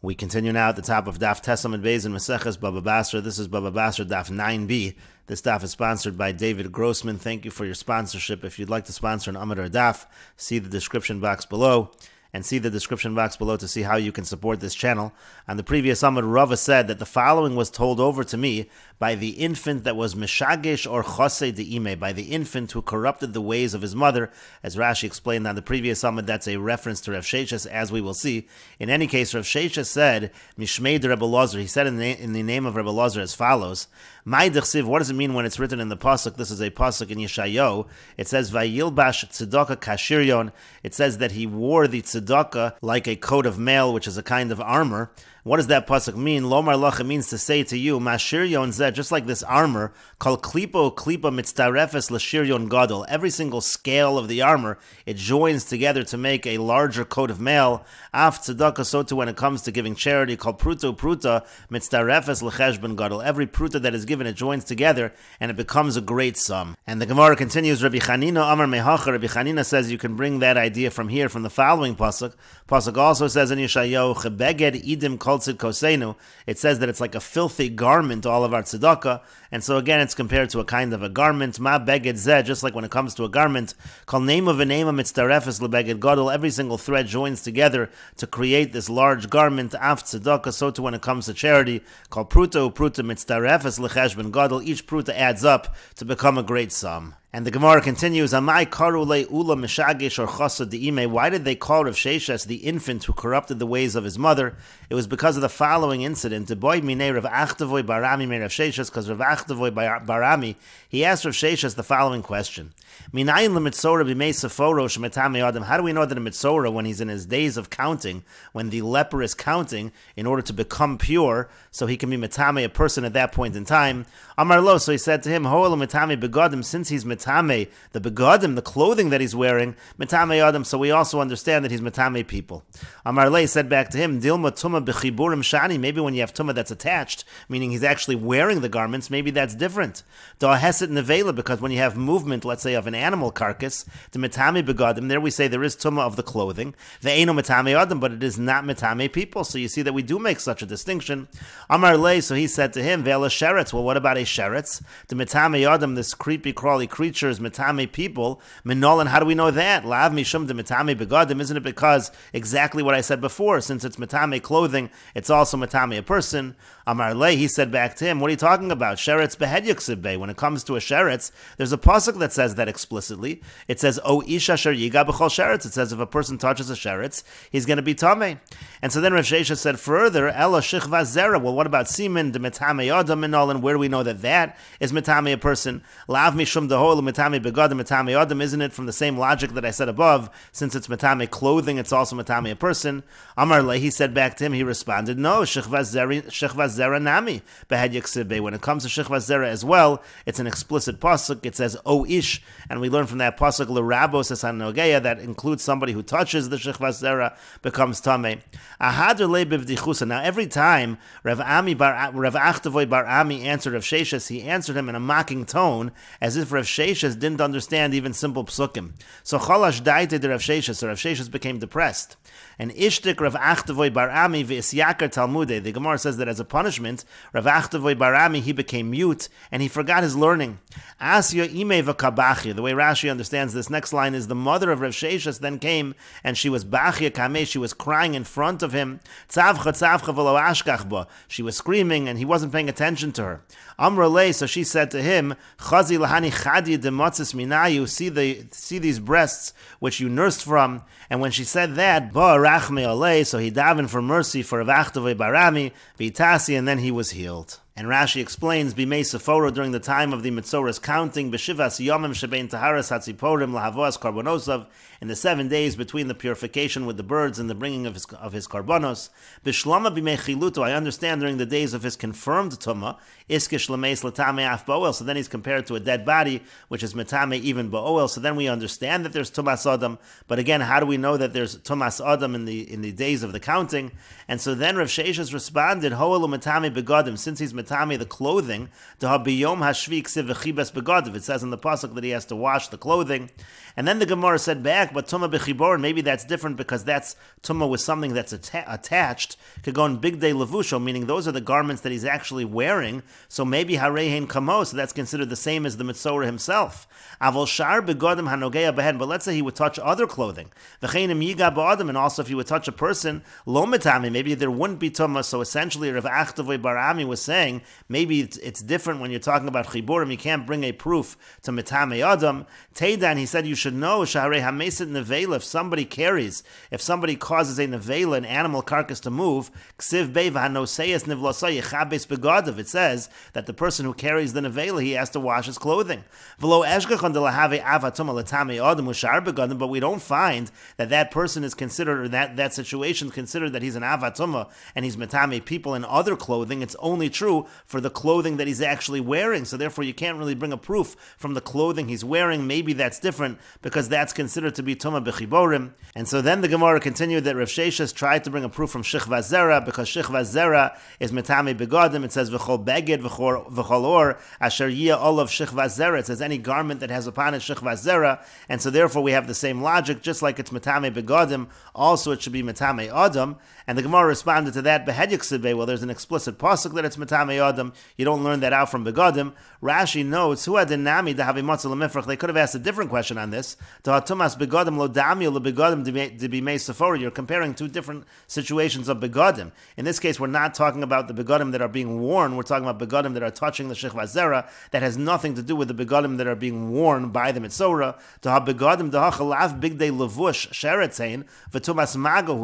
We continue now at the top of Daf Tube Beis in Meseches Bava Basra. This is Bava Basra Daf 9b. This daf is sponsored by David Grossman. Thank you for your sponsorship. If you'd like to sponsor an Amud or Daf, see the description box below. And see the description box below to see how you can support this channel. On the previous Amud, Rava said that the following was told over to me by the infant that was Mishagesh or Chosei De'ime, by the infant who corrupted the ways of his mother. As Rashi explained on the previous Amud, that's a reference to Rav Sheshes, as we will see. In any case, Rav Sheshes said, Mishmei de Rebbe Lozer, he said in the name of Rebbe Lozer as follows, Mai Dechsiv, what does it mean when it's written in the Pasuk? This is a Pasuk in Yeshayahu. It says, Vayilbash Tzedakah Kashiryon. It says that he wore the tzedakah like a coat of mail, which is a kind of armor. What does that pasuk mean? Lomar lach, it means to say to you, Mashiryon zeh, just like this armor, kol klipo mitztarefes l'shiryon gadol. Every single scale of the armor, it joins together to make a larger coat of mail. Af tzedakah, so too when it comes to giving charity, kol pruta mitztarefes l'cheshbon gadol. Every pruta that is given, it joins together, and it becomes a great sum. And the Gemara continues, Rabbi Chanina Amar Mehacha, Rabbi Chanina says you can bring that idea from here, from the following pasuk. Pasuk also says in Yeshayahu, Chebeged idim kol tzid kosenu. It says that it's like a filthy garment, all of our tzedakah. And so again, it's compared to a kind of a garment. Ma beged zeh, just like when it comes to a garment. Kol nema v'nema mitztarefes lebeged gadol. Every single thread joins together to create this large garment. Af tzedakah, so too when it comes to charity. Kol pruta mitztarefes lecheshbon gadol. Each pruta adds up to become a great sum. And the Gemara continues, Amai karu le'ula mishagesh or chasa de'ime. Why did they call Rav Sheshes the infant who corrupted the ways of his mother? It was because of the following incident. Boy minei Rav Achtavoy Barami me Rav Sheshes, because Rav Achtavoy Barami, he asked Rav Sheshes the following question. Minayin lemitzora b'mei seforo shemetame adam. How do we know that a mitzora, when he's in his days of counting, when the leper is counting, in order to become pure, so he can be metame, a person at that point in time? Amar lo, so he said to him, Ho'el metame begadim, since he's metame, the begadim, the clothing that he's wearing, metame adam, so we also understand that he's metame people. Amar le said back to him, Dilma tuma b'chiburim shani, maybe when you have tuma that's attached, meaning he's actually wearing the garments, maybe that's different. Da heset nevela, because when you have movement, let's say of an animal carcass, the metame begadim, there we say there is tuma of the clothing, the eino metame adam, but it is not metame people, so you see that we do make such a distinction. Amar le, so he said to him, Ve'ela sheretz, well what about a sheretz? The metame adam, this creepy crawly creature, is metame people. Minolan, how do we know that? Lav mishum de metame begadim, isn't it because exactly what I said before, since it's metame clothing, it's also metame a person? Amar le, he said back to him, what are you talking about? Sheretz behed yaksib. When it comes to a sheretz, there's a pasuk that says that explicitly. It says, O isha sher yiga b'chol sheretz. It says if a person touches a sheretz, he's going to be tameh. And so then Rav Sheshes said further, Ela shichva zera. Well, what about semen, de metame adam and all, and where do we know that that is metame a person? Lav mishum dehol metame begadim metame adam. Isn't it from the same logic that I said above? Since it's metame clothing, it's also metame a person. Amar le, he said back to him, he responded, no, shichva zera nami behed yaksibe. When it comes to shichva zera as well, it's an explicit pasuk. It says O ish, and we learn from that pasuk l'rabos esan nogeya, that includes somebody who touches the shichva zera becomes tameh. Ahadr le bivdichusa. Now every time Rav Achtavoy Bar Ami answered Rav Sheshes, he answered him in a mocking tone, as if Rav Sheshes didn't understand even simple psukim. So chalash daite de Rav Sheshes, so Rav Sheshes became depressed. And ishtik Rav Achtavoy Bar Ami v'isyaker Talmude. The Gemara says that as a punishment, Rav Achtavoy Bar Ami, he became mute and he forgot his learning. Asya ime v'kabachya. The way Rashi understands this next line is the mother of Rav Sheshes then came and she was bachya kameh. She was crying in front of him. Tzavcha v'lo ashkach ba. She was screaming and he wasn't paying attention to her. Amra le, so she said to him, Chazi lahani chadi demotzis minayu. See these breasts which you nursed from. And when she said that, ba rachme ole, so he davened for mercy for Rav Achtavoy Bar Ami, v'itasi, and then he was healed. And Rashi explains, Bimei Sephora, during the time of the Mitzora's counting, B'shivas Yomim Shebein Taharas Hatziporim Lahavos Karbonosov, in the 7 days between the purification with the birds and the bringing of his karbonos. B'shlama Bimei Chiluto, I understand during the days of his confirmed Tumah, Iskish Lameis Latame Af Bo'el, so then he's compared to a dead body, which is Metame even Bo'el, so then we understand that there's Tumas Adam, but again, how do we know that there's Tumas Adam in the days of the counting? And so then Rav Sheshes responded, Ho'elu Metame Begadim, since he's Metame Matami the clothing. It says in the pasuk that he has to wash the clothing. And then the Gemara said back, but Tumah b'chibor, maybe that's different because that's Tumah with something that's attached. Could go in big day levusho, meaning those are the garments that he's actually wearing. So maybe harehin kamo, so that's considered the same as the Mitzorah himself. Avol shar begodim hanogea behen, but let's say he would touch other clothing. V'cheinim yiga ba'adam, and also if he would touch a person, lo metami, maybe there wouldn't be Tumah. So essentially, Rav Achtavoy Barami was saying maybe it's different when you're talking about chiburim. You can't bring a proof to metame adam. Teidan, he said you should know shaharei hameset nevela. If somebody causes a nevela, an animal carcass to move, ksiv beiv hanoseyes nivlasay yechabes begadav. It says that the person who carries the nevela, he has to wash his clothing. V'lo eshgachon delahave avatuma letame adam ushar begadim. But we don't find that person is considered, or that situation is considered that he's an avatuma and he's metame people in other clothing. It's only true for the clothing that he's actually wearing. So therefore you can't really bring a proof from the clothing he's wearing. Maybe that's different because that's considered to be Tumah b'chiborim. And so then the Gemara continued that Rav Sheshes tried to bring a proof from Shechva Zera because Shechva Zera is metame begadim. It says v'chol beged v'chol or asher yia olav Shechva Zera. It says any garment that has upon it Shechva Zera. And so therefore we have the same logic, just like it's metame begadim, also it should be metame adam. And the Gemara responded to that, well, there's an explicit pasuk that it's metame adam. You don't learn that out from begadim. Rashi notes, they could have asked a different question on this. You're comparing two different situations of begadim. In this case, we're not talking about the begadim that are being worn. We're talking about begadim that are touching the shechva zera. That has nothing to do with the begadim that are being worn by the mitzorah.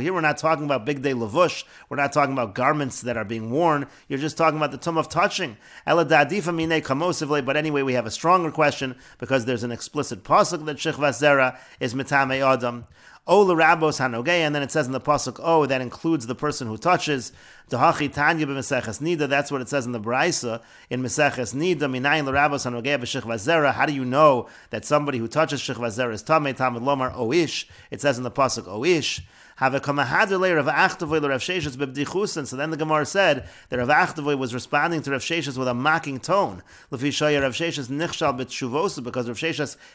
Here we're not talking about big day levush. We're not talking about garments that are being worn. You're just talking about the tum of touching. But anyway, we have a stronger question because there's an explicit pasuk that shechva zera is metame adam. O l'rabos hanogei, and then it says in the pasuk, that includes the person who touches. Dahachi tanya b'Meseches nida. That's what it says in the Braisa in Meseches nida. Minayin l'rabos hanogei b'shechva zera. How do you know that somebody who touches shechva zera is tamei? Talmud lomar oish. It says in the pasuk oish. So then the Gemara said that Rav Achtavoy was responding to Rav Sheshes with a mocking tone. Because Rav Sheshes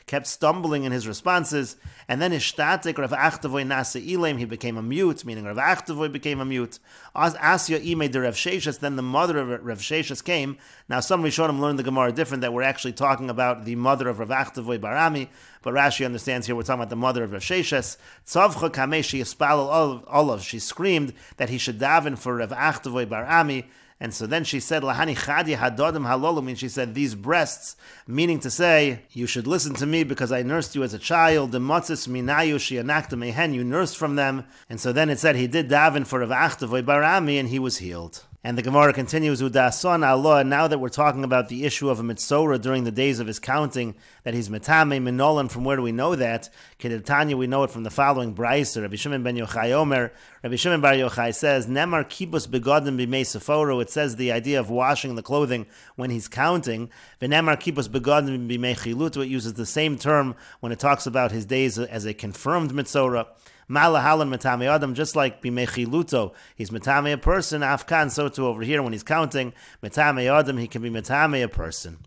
kept stumbling in his responses. And then Ishtatik Rav Achtavoy Nasa Ilaim, he became a mute, meaning Rav Achtavoy became a mute. Asya Imei de Rav Sheshes, then the mother of Rav Sheshes came. Now some Rishonim learned the Gemara different, that we're actually talking about the mother of Rav Achtavoy Barami. But Rashi understands here we're talking about the mother of Rav Sheshes. Tzavcha kameshi yispal olav. She screamed that he should daven for Rav Achtavoy Barami. And so then she said, Lahani chadi hadodim halolu, means she said, these breasts, meaning to say, you should listen to me because I nursed you as a child. Demotzis minayu shianakta mehen, you nursed from them. And so then it said he did daven for Rav Achtavoy Barami and he was healed. And the Gemara continues, Udason Allah, now that we're talking about the issue of a mitzorah during the days of his counting, that he's metame, minolan, from where do we know that? Kedetanya, we know it from the following brayser. Rabbi Shimon ben Yochai Omer, Rabbi Shimon bar Yochai says, Nemar kibus begadim b'mei seforo, it says the idea of washing the clothing when he's counting. V'nemar kibus begadim b'mei chiluto, it uses the same term when it talks about his days as a confirmed mitzorah. Malahalan metame adam, just like bimechiluto, he's metame a person. Afkan, so too over here when he's counting metame adam, he can be metame a person.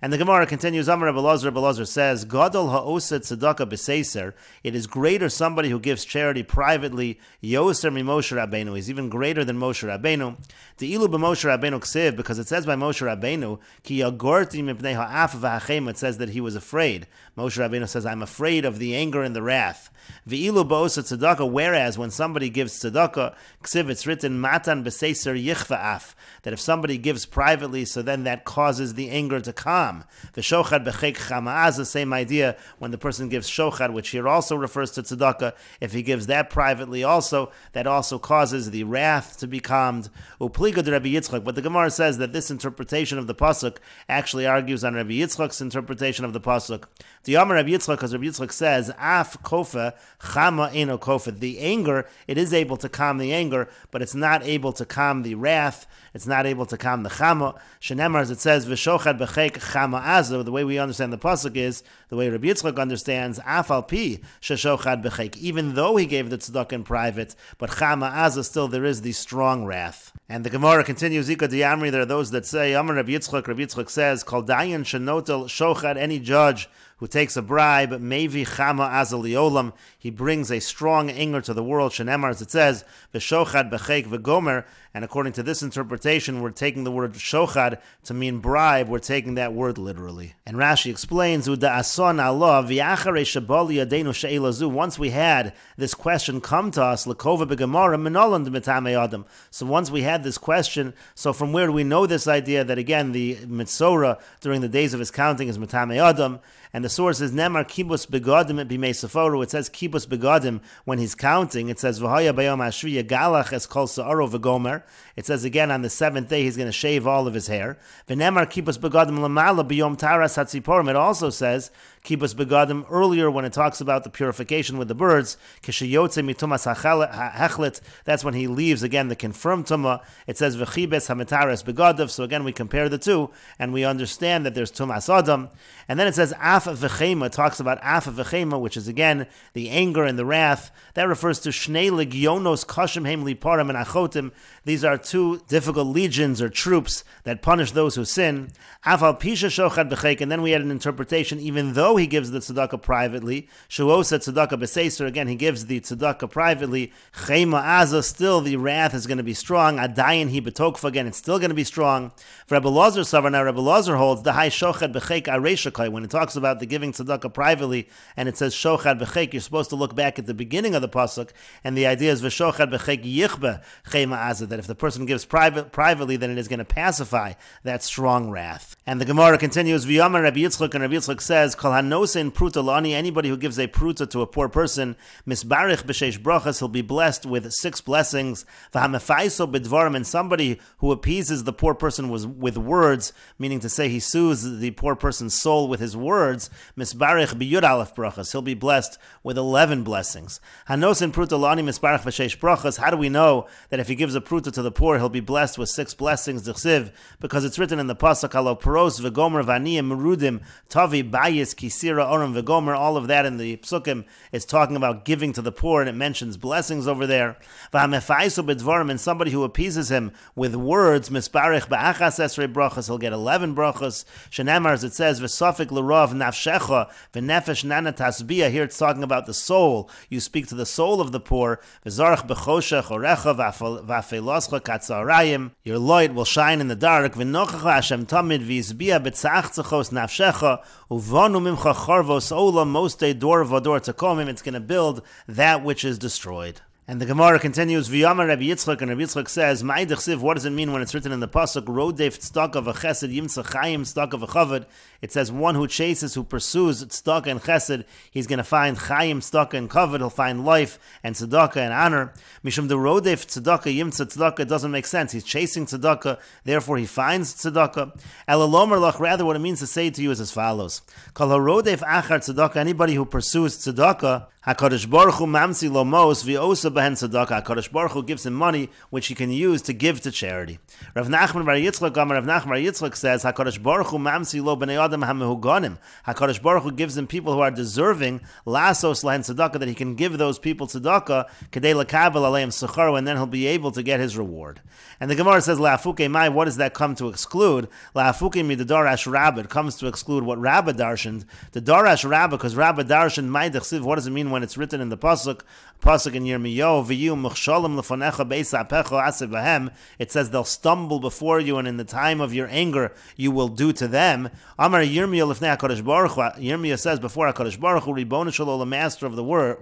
And the Gemara continues, Amar Rebbe Elazar says, Gadol ha'oset tzedakah b'seiser, it is greater somebody who gives charity privately, yoser mi Moshe Rabbeinu, he's even greater than Moshe Rabbeinu. De'ilu b'Moshe Rabbeinu ksiv, because it says by Moshe Rabbeinu, ki yagorti mipnei ha'af v'hachem, it says that he was afraid. Moshe Rabbeinu says, I'm afraid of the anger and the wrath. Ve'ilu ba'oset tzedakah, whereas when somebody gives tzedakah, ksiv, it's written, matan b'seiser yichva'af, that if somebody gives privately, so then that causes the anger to calm. The shochad b'chek chama'az, the same idea when the person gives shochad, which here also refers to tzedakah. If he gives that privately also, that also causes the wrath to be calmed. Upliga de Rabbi Yitzchak, but the Gemara says that this interpretation of the pasuk actually argues on Rabbi Yitzchak's interpretation of the pasuk. The Amar Rabbi Yitzchak, because Rabbi Yitzchak says, Af kofa chama eno kofa. The anger, it is able to calm the anger, but it's not able to calm the wrath. It's not able to calm the chama. Shenemar, as it says, v'shochad b'chek chama aza. The way we understand the pasuk is the way Rabbi Yitzchak understands afal pi sheshochad b'chek. Even though he gave the tzedakah in private, but chama aza still there is the strong wrath. And the Gemara continues, Ika Diamri, there are those that say, Amar Rabbi Yitzchak says, Kol dayan shenotel shochad, any judge who takes a bribe, mevi chama azal liolam, he brings a strong anger to the world, shenemar, as it says, v'shochad b'chek v'gomer, and according to this interpretation, we're taking the word shochad to mean bribe, we're taking that word literally. And Rashi explains, Uda ason Allah, v'yacharei shabali yadenu she'elazu, once we had this question come to us, l'kova b'gemara, minolan d'metame adam. So once we had this question, so from where do we know this idea that again, the mitzora during the days of his counting is metame adam, and the source is Nemar Kibus Begadim at Bimei Seforu. It says Kibus Begadim when he's counting. It says V'haya Bayom Ashriya Galach Es Kol Sa'aro V'gomer. It says again on the seventh day he's going to shave all of his hair. V'nemar Kibus Begadim Lamala B'yom Taras Hatziporim. It also says Kibus Begadim earlier when it talks about the purification with the birds. Kishayotze Mitumas Hechlet. That's when he leaves again the confirmed Tumah. It says V'chibes Hametaras Begadav. So again we compare the two and we understand that there's Tumas Adam. And then it says Af V'chema, talks about Af V'chema, which is again the anger and the wrath. That refers to Shnei Legionos Kashim Heim Liparim and Achotim. These are two difficult legions or troops that punish those who sin. Af Al Pisha Shochad B'chek, and then we had an interpretation, even though he gives the tzedakah privately, Shuosa Tzedakah B'Seiser, again he gives the tzedakah privately, Chema Aza, still the wrath is going to be strong. Adayin Hi B'Tokfa, again it's still going to be strong. For Rebbe Lazar Savar, Rebbe Lazar holds the Hai Shochad B'chek Areshakai, when it talks about the giving tzedakah privately, and it says shochad b'chek, you're supposed to look back at the beginning of the pasuk, and the idea is v'shochad b'chek yichbe chema azah, that if the person gives privately, then it is going to pacify that strong wrath. And the Gemara continues, v'yamar Rabbi Yitzchak, and Rabbi Yitzchak says, kol hanosein pruta lani, anybody who gives a pruta to a poor person, misbarich b'sheish brachas, he'll be blessed with 6 blessings, v'hamefaiso b'dvarim, and somebody who appeases the poor person with words, meaning to say he soothes the poor person's soul with his words, misbarich b'yud aleph brachas, he'll be blessed with 11 blessings. Hanosin pruta lani misbarich v'sheish brachas, how do we know that if he gives a pruta to the poor, he'll be blessed with 6 blessings, d'chsiv, because it's written in the pasuk, halo pros v'gomer v'aniyim merudim, tavi bayis kisira orim v'gomer, all of that in the psukim is talking about giving to the poor, and it mentions blessings over there. V'hamefaiso b'dvarim, and somebody who appeases him with words, misbarich b'achas esrei brachas, he'll get 11 brachas. Shenemar, as it says, v'safik l'rav nafshecha v'nefesh nana tasbiyah, here it's talking about the soul. You speak to the soul of the poor. V'zarach b'choshech orecha v'afeloscha katzarayim, your light will shine in the dark. V'nochacha Hashem tamid v'yizbiyah b'tzachtzachos nafshecha uvonu mimcha charvos olam mostei dor v'ador takomim, it's going to build that which is destroyed. And the Gemara continues, V'yamar Rabbi Yitzchak, and Rabbi Yitzchak says, Ma'id d'chsiv, what does it mean when it's written in the pasuk, Rodef tzedakah v'chesed yimtza chayim tzedakah v'chavod? It says, one who chases, who pursues tzedakah and chesed, he's going to find chayim, tzedakah and kavod, he'll find life and tzedakah and honor. Mishum the Rodef tzedakah yimtza tzedakah, doesn't make sense. He's chasing tzedakah, therefore he finds tzedakah. Elalomer lach, rather what it means to say to you is as follows. Kol harodef achar tzedakah, anybody who pursues tzedakah, HaKadosh Baruch Hu mamsi lo mos v'osa behen tzedakah. HaKadosh Baruch Hu gives him money which he can use to give to charity. Rav Nachman bar Yitzchak, Rav Nachman bar Yitzchak says, HaKadosh Baruch Hu mamsi lo b'nei adam hamehuganim. HaKadosh Baruch Hu gives him people who are deserving lasos lehen tzedakah, that he can give those people tzedakah kedei lekabel aleim sechar, and then he'll be able to get his reward. And the Gemara says, la'afuke mai, what does that come to exclude? La'afuke mi the darash rabbah, it comes to exclude what Rabbah darshaned. The darash rabbah, because Rabbah darshaned mai d'chsiv, what does it mean when it's written in the pasuk in Yirmiyahu, v'yu muchshalim lefanecha beis apecho asib lahem, it says they'll stumble before you, and in the time of your anger you will do to them. Amar Yirmiyahu lifnei HaKadosh Baruch Hu, Yirmiyahu says before HaKadosh Baruch Hu, Ribbono Shel Olam, master of the world,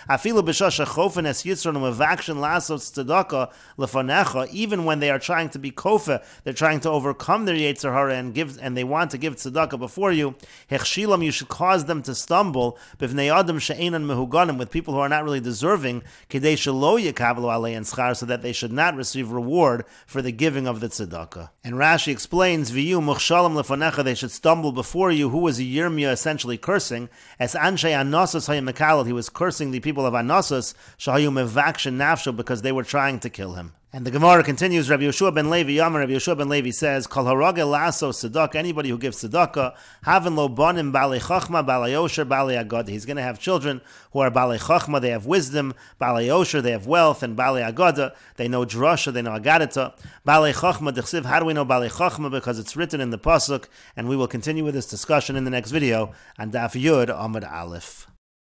afilu b'shasha chofen es yitzron u'mevakshin lasos tzedakah lefanecha, even when they are trying to be kofa, they're trying to overcome their yetzer hara and they want to give tzedakah before you, hechshilam, you should cause them to stumble, b'vnei adam she'enan mehuganim, with people who are not really deserving, kedei shelo yekabelu alein schar, so that they should not receive reward for the giving of the tzedakah. And Rashi explains, v'yu muchshalim lefanecha, they should stumble before you. Who was Yirmiyah essentially cursing? As anshay anosos hayim mekalel, he was cursing the people of Anosos, shahayu mevakshin nafsho, because they were trying to kill him. And the Gemara continues, Rabbi Yeshua ben Levi Yamar, Rabbi Yeshua ben Levi says, Kol harogel laso tzedakah, anybody who gives tzedakah, havin lo bonim balei chachma, balei yosher, balei agada. He's going to have children who are balei chachma, they have wisdom, balei yosher, they have wealth, and balei agada, they know drasha, they know agadata. Balei chachma, dechsiv, how do we know balei chachma? Because it's written in the pasuk, and we will continue with this discussion in the next video on Daf Yud Amud Aleph.